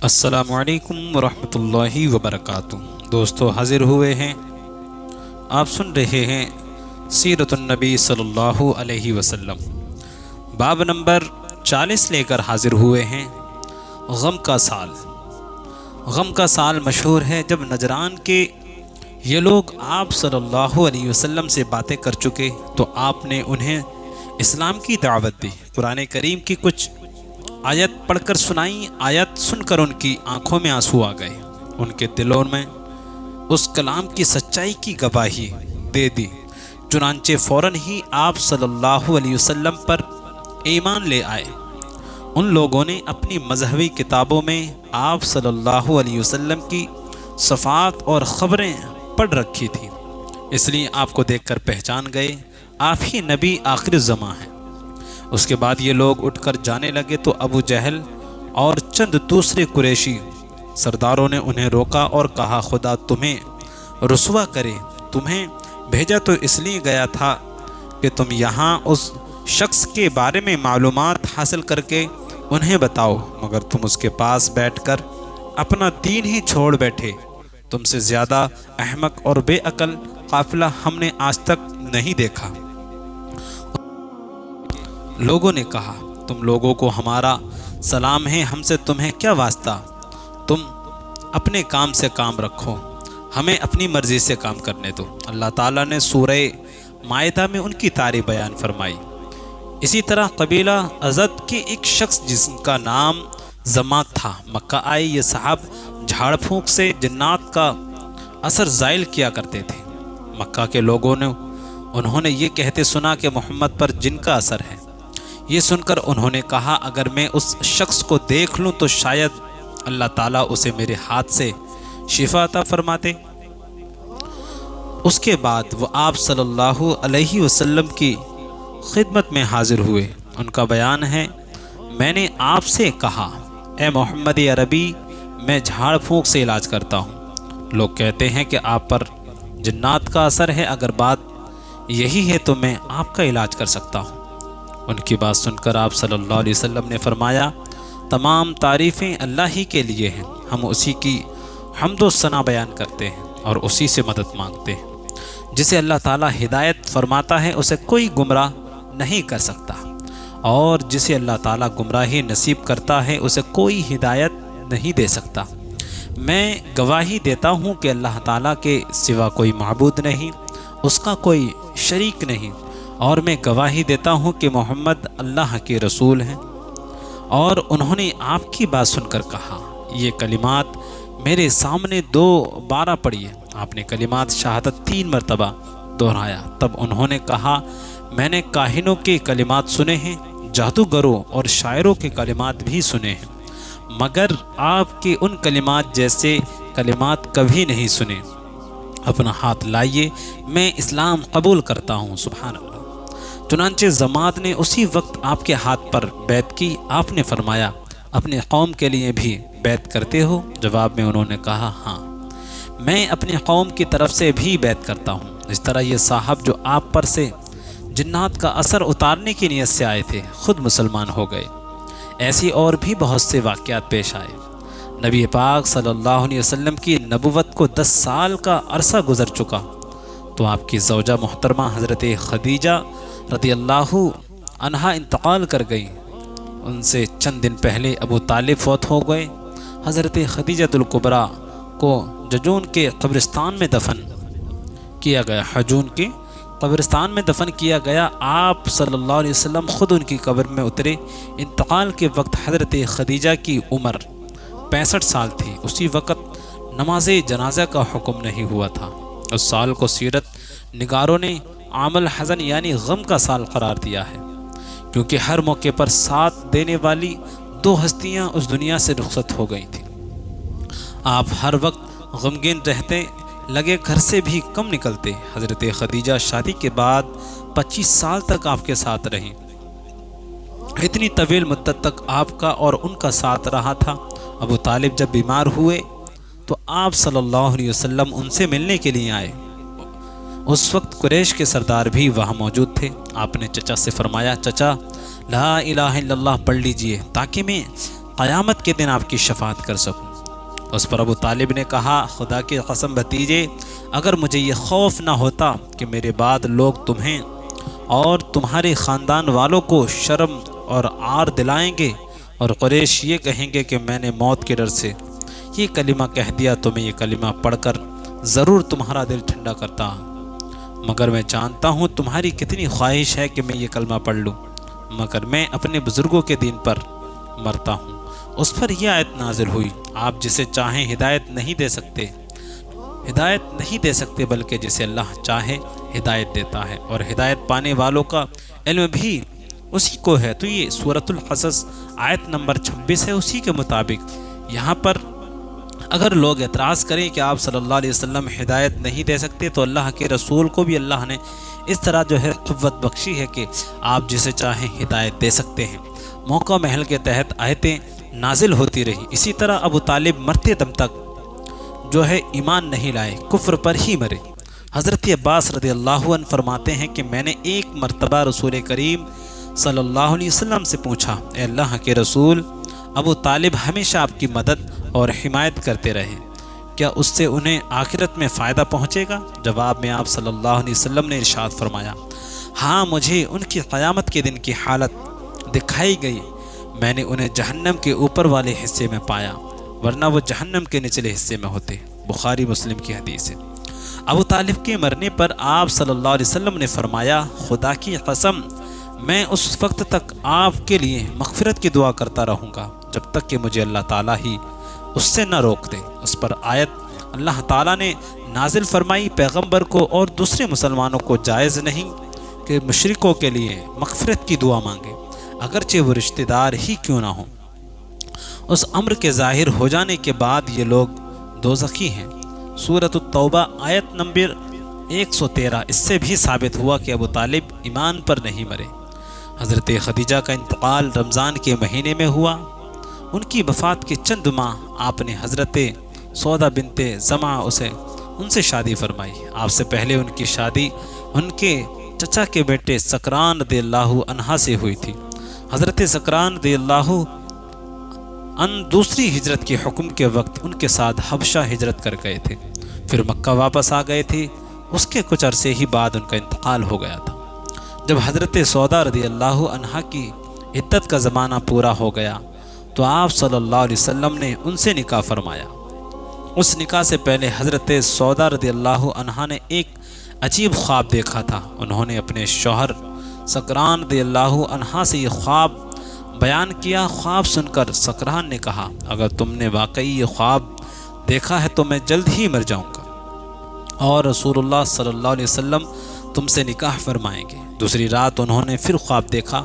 السلام علیکم ورحمۃ اللہ وبرکاتہ۔ دوستو حاضر ہوئے ہیں، آپ سن رہے ہیں سیرت النبی صلی اللہ علیہ وسلم، باب نمبر 40 لے کر حاضر ہوئے ہیں۔ غم کا سال۔ غم کا سال مشہور ہے جب نجران کے یہ لوگ آپ صلی اللہ علیہ وسلم سے باتیں کر چکے تو آپ نے انہیں اسلام کی دعوت دی، قرآن کریم کی کچھ آیت پڑھ کر سنائی۔ آیت سن کر ان کی آنکھوں میں آنسو آ گئے، ان کے دلوں میں اس کلام کی سچائی کی گواہی دے دی۔ چنانچہ فوراً ہی آپ صلی اللہ علیہ وسلم پر ایمان لے آئے۔ ان لوگوں نے اپنی مذہبی کتابوں میں آپ صلی اللہ علیہ وسلم کی صفات اور خبریں پڑھ رکھی تھیں، اس لیے آپ کو دیکھ کر پہچان گئے آپ ہی نبی آخر الزماں ہیں۔ اس کے بعد یہ لوگ اٹھ کر جانے لگے تو ابو جہل اور چند دوسرے قریشی سرداروں نے انہیں روکا اور کہا، خدا تمہیں رسوا کرے، تمہیں بھیجا تو اس لیے گیا تھا کہ تم یہاں اس شخص کے بارے میں معلومات حاصل کر کے انہیں بتاؤ، مگر تم اس کے پاس بیٹھ کر اپنا دین ہی چھوڑ بیٹھے۔ تم سے زیادہ احمق اور بے عقل قافلہ ہم نے آج تک نہیں دیکھا۔ لوگوں نے کہا، تم لوگوں کو ہمارا سلام ہے، ہم سے تمہیں کیا واسطہ؟ تم اپنے کام سے کام رکھو، ہمیں اپنی مرضی سے کام کرنے دو۔ اللہ تعالیٰ نے سورہ مائدہ میں ان کی تعریف بیان فرمائی۔ اسی طرح قبیلہ ازد کے ایک شخص جس کا نام زمات تھا، مکہ آئے۔ یہ صاحب جھاڑ پھونک سے جنات کا اثر زائل کیا کرتے تھے۔ مکہ کے لوگوں نے انہوں نے یہ کہتے سنا کہ محمد پر جن کا اثر ہے۔ یہ سن کر انہوں نے کہا، اگر میں اس شخص کو دیکھ لوں تو شاید اللہ تعالیٰ اسے میرے ہاتھ سے شفا عطا فرماتے۔ اس کے بعد وہ آپ صلی اللہ علیہ وسلم کی خدمت میں حاضر ہوئے۔ ان کا بیان ہے، میں نے آپ سے کہا، اے محمد عربی، میں جھاڑ پھونک سے علاج کرتا ہوں۔ لوگ کہتے ہیں کہ آپ پر جنات کا اثر ہے، اگر بات یہی ہے تو میں آپ کا علاج کر سکتا ہوں۔ ان کی بات سن کر آپ صلی اللہ علیہ وسلم نے فرمایا، تمام تعریفیں اللہ ہی کے لیے ہیں، ہم اسی کی حمد و ثنا بیان کرتے ہیں اور اسی سے مدد مانگتے ہیں۔ جسے اللہ تعالیٰ ہدایت فرماتا ہے اسے کوئی گمراہ نہیں کر سکتا، اور جسے اللہ تعالیٰ گمراہی نصیب کرتا ہے اسے کوئی ہدایت نہیں دے سکتا۔ میں گواہی دیتا ہوں کہ اللہ تعالیٰ کے سوا کوئی معبود نہیں، اس کا کوئی شریک نہیں، اور میں گواہی دیتا ہوں کہ محمد اللہ کے رسول ہیں۔ اور انہوں نے آپ کی بات سن کر کہا، یہ کلمات میرے سامنے دوبارہ پڑھیے۔ آپ نے کلمات شہادت 3 مرتبہ دہرایا۔ تب انہوں نے کہا، میں نے کاہنوں کے کلمات سنے ہیں، جادوگروں اور شاعروں کے کلمات بھی سنے ہیں، مگر آپ کے ان کلمات جیسے کلمات کبھی نہیں سنے۔ اپنا ہاتھ لائیے، میں اسلام قبول کرتا ہوں۔ سبحان اللہ۔ چنانچہ زمات نے اسی وقت آپ کے ہاتھ پر بیعت کی۔ آپ نے فرمایا، اپنے قوم کے لیے بھی بیعت کرتے ہو؟ جواب میں انہوں نے کہا، ہاں، میں اپنی قوم کی طرف سے بھی بیعت کرتا ہوں۔ اس طرح یہ صاحب جو آپ پر سے جنات کا اثر اتارنے کی نیت سے آئے تھے خود مسلمان ہو گئے۔ ایسی اور بھی بہت سے واقعات پیش آئے۔ نبی پاک صلی اللہ علیہ وسلم کی نبوت کو 10 سال کا عرصہ گزر چکا تو آپ کی زوجہ محترمہ حضرت خدیجہ رضی اللہ عنہا انتقال کر گئیں۔ ان سے چند دن پہلے ابو طالب فوت ہو گئے۔ حضرت خدیجہ الکبریٰ کو حجون کے قبرستان میں دفن کیا گیا۔ آپ صلی اللہ علیہ وسلم خود ان کی قبر میں اترے۔ انتقال کے وقت حضرت خدیجہ کی عمر 65 سال تھی۔ اسی وقت نماز جنازہ کا حکم نہیں ہوا تھا۔ اس سال کو سیرت نگاروں نے عام الحزن یعنی غم کا سال قرار دیا ہے، کیونکہ ہر موقع پر ساتھ دینے والی 2 ہستیاں اس دنیا سے رخصت ہو گئی تھیں۔ آپ ہر وقت غمگین رہتے، لگے گھر سے بھی کم نکلتے۔ حضرت خدیجہ شادی کے بعد 25 سال تک آپ کے ساتھ رہیں۔ اتنی طویل مدت تک آپ کا اور ان کا ساتھ رہا تھا۔ ابو طالب جب بیمار ہوئے تو آپ صلی اللہ علیہ وسلم ان سے ملنے کے لیے آئے۔ اس وقت قریش کے سردار بھی وہاں موجود تھے۔ آپ نے چچا سے فرمایا، چچا لا الہ الا اللہ پڑھ لیجئے تاکہ میں قیامت کے دن آپ کی شفاعت کر سکوں۔ اس پر ابو طالب نے کہا خدا کی قسم بھتیجے، اگر مجھے یہ خوف نہ ہوتا کہ میرے بعد لوگ تمہیں اور تمہارے خاندان والوں کو شرم اور عار دلائیں گے اور قریش یہ کہیں گے کہ میں نے موت کے ڈر سے یہ کلمہ کہہ دیا، تو میں یہ کلمہ پڑھ کر ضرور تمہارا دل ٹھنڈا کرتا، مگر میں جانتا ہوں تمہاری کتنی خواہش ہے کہ میں یہ کلمہ پڑھ لوں، مگر میں اپنے بزرگوں کے دین پر مرتا ہوں۔ اس پر یہ آیت نازل ہوئی، آپ جسے چاہیں ہدایت نہیں دے سکتے بلکہ جسے اللہ چاہے ہدایت دیتا ہے، اور ہدایت پانے والوں کا علم بھی اسی کو ہے۔ تو یہ سورۃ القصص آیت نمبر 26 ہے۔ اسی کے مطابق یہاں پر اگر لوگ اعتراض کریں کہ آپ صلی اللہ علیہ وسلم ہدایت نہیں دے سکتے، تو اللہ کے رسول کو بھی اللہ نے اس طرح جو ہے قوت بخشی ہے کہ آپ جسے چاہیں ہدایت دے سکتے ہیں۔ موقع محل کے تحت آیتیں نازل ہوتی رہی۔ اسی طرح ابو طالب مرتے دم تک جو ہے ایمان نہیں لائے، کفر پر ہی مرے۔ حضرت عباس رضی اللہ عنہ فرماتے ہیں کہ میں نے ایک مرتبہ رسول کریم صلی اللہ علیہ وسلم سے پوچھا، اے اللہ کے رسول، ابو طالب ہمیشہ آپ کی مدد اور حمایت کرتے رہے، کیا اس سے انہیں آخرت میں فائدہ پہنچے گا؟ جواب میں آپ صلی اللہ علیہ وسلم نے ارشاد فرمایا، ہاں، مجھے ان کی قیامت کے دن کی حالت دکھائی گئی، میں نے انہیں جہنم کے اوپر والے حصے میں پایا، ورنہ وہ جہنم کے نچلے حصے میں ہوتے۔ بخاری مسلم کی حدیث ہے۔ ابو طالب کے مرنے پر آپ صلی اللہ علیہ وسلم نے فرمایا، خدا کی قسم، میں اس وقت تک آپ کے لیے مغفرت کی دعا کرتا رہوں گا جب تک کہ مجھے اللہ تعالیٰ ہی اس سے نہ روک دے۔ اس پر آیت اللہ تعالیٰ نے نازل فرمائی، پیغمبر کو اور دوسرے مسلمانوں کو جائز نہیں کہ مشرکوں کے لیے مغفرت کی دعا مانگے، اگرچہ وہ رشتہ دار ہی کیوں نہ ہوں۔ اس امر کے ظاہر ہو جانے کے بعد یہ لوگ دوزخی ہیں۔ سورۃ التوبہ آیت نمبر 113۔ اس سے بھی ثابت ہوا کہ ابو طالب ایمان پر نہیں مرے۔ حضرت خدیجہ کا انتقال رمضان کے مہینے میں ہوا۔ ان کی وفات کے چند ماہ آپ نے حضرت سودا بنت زمعہ ان سے شادی فرمائی۔ آپ سے پہلے ان کی شادی ان کے چچا کے بیٹے سکران رضی اللہ عنہ سے ہوئی تھی۔ حضرت سکران رضی اللہ عنہ دوسری ہجرت کے حکم کے وقت ان کے ساتھ حبشہ ہجرت کر گئے تھے، پھر مکہ واپس آ گئے تھے۔ اس کے کچھ عرصے ہی بعد ان کا انتقال ہو گیا تھا۔ جب حضرت سودا رضی اللہ عنہ کی عدت کا زمانہ پورا ہو گیا تو آپ صلی اللہ علیہ وسلم نے ان سے نکاح فرمایا۔ اس نکاح سے پہلے حضرت سودا رضی اللہ عنہ نے ایک عجیب خواب دیکھا تھا۔ انہوں نے اپنے شوہر سکران رضی اللہ عنہ سے یہ خواب بیان کیا۔ خواب سن کر سکران نے کہا، اگر تم نے واقعی یہ خواب دیکھا ہے تو میں جلد ہی مر جاؤں گا اور رسول اللہ صلی اللہ علیہ وسلم تم سے نکاح فرمائیں گے۔ دوسری رات انہوں نے پھر خواب دیکھا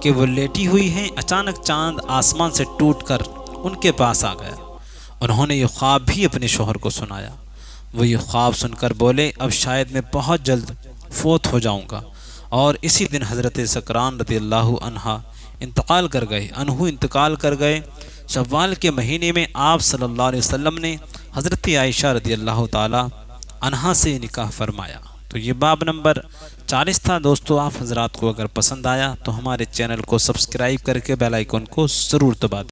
کہ وہ لیٹی ہوئی ہیں۔ اچانک چاند آسمان سے ٹوٹ کر ان کے پاس آ گیا۔ انہوں نے یہ خواب بھی اپنے شوہر کو سنایا۔ وہ یہ خواب سن کر بولے، اب شاید میں بہت جلد فوت ہو جاؤں گا، اور اسی دن حضرت سکران رضی اللہ عنہ انتقال کر گئے۔ شوال کے مہینے میں آپ صلی اللہ علیہ وسلم نے حضرت عائشہ رضی اللہ تعالی عنہا سے نکاح فرمایا۔ تو یہ باب نمبر 40 تھا۔ دوستو، آپ حضرات کو اگر پسند آیا تو ہمارے چینل کو سبسکرائب کر کے بیل آئیکن کو ضرور دبا دیں۔